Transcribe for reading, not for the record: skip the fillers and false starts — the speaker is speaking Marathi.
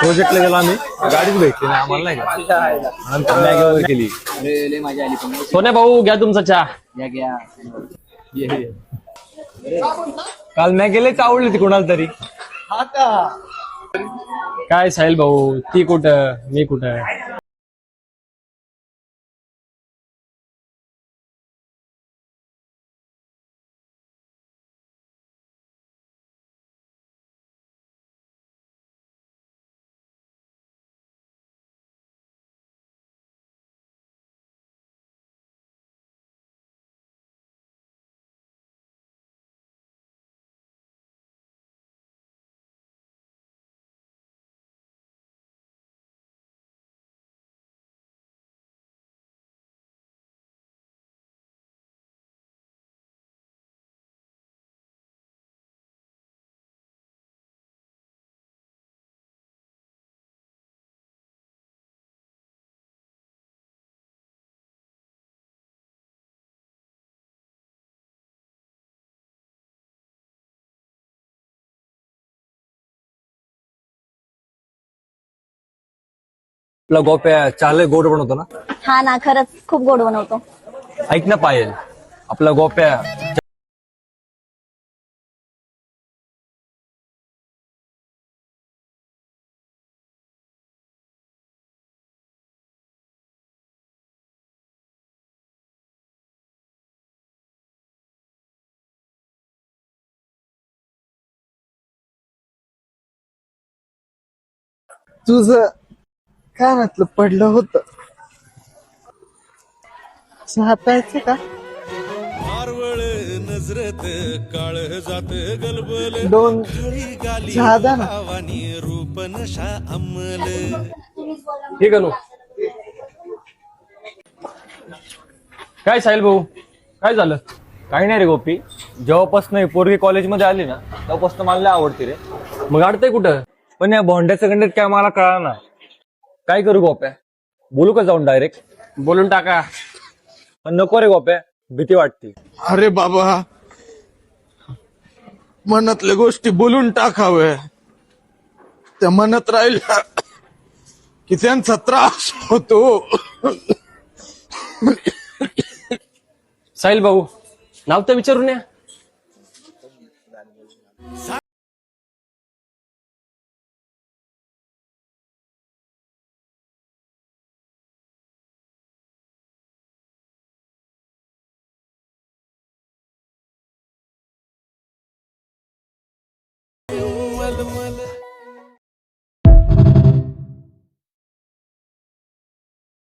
प्रोजेक्टला गेलो आम्ही, गाडीच भेटली नाही आम्हाला, नाही का. नंतर मॅगी वगैरे केली. सोन्या भाऊ घ्या तुमचा चहा. काल मॅगी लयच आवडली ती कोणाला तरी. काय साहिल भाऊ, ती कुठं मी कुठं. आपला गोप्या चहाला गोड बनवतो ना. हा ना, खरंच खूप गोड बनवतो. ऐक ना पायल, आपला गोप्या तुझं कानातलं पडलं होतं, चहा प्यायचं का? मारवळ नजरत काळ जात गलबल दोन गाली चहा द्या ना. भावानी रूप नशा अंमल. ठीक आहे. काय साहिल भाऊ, काय झालं. काही नाही रे गोपी, जेव्हापासून पोरगी कॉलेजमध्ये आली ना तेव्हापासून मला लय आवडते रे. मग अडतंय कुठं, पण या भोंड्याचं गणित काय मला कळा ना. काय करू गोप्या, बोलू का जाऊन डायरेक्ट. बोलून टाका. पण नको रे गोप्या, भीती वाटते. अरे बाबा, मनातल्या गोष्टी बोलून टाकाव्या, त्या मनात राहिल्या की त्यांचा त्रास होतो. साहिल भाऊ, नाव तर विचारून या.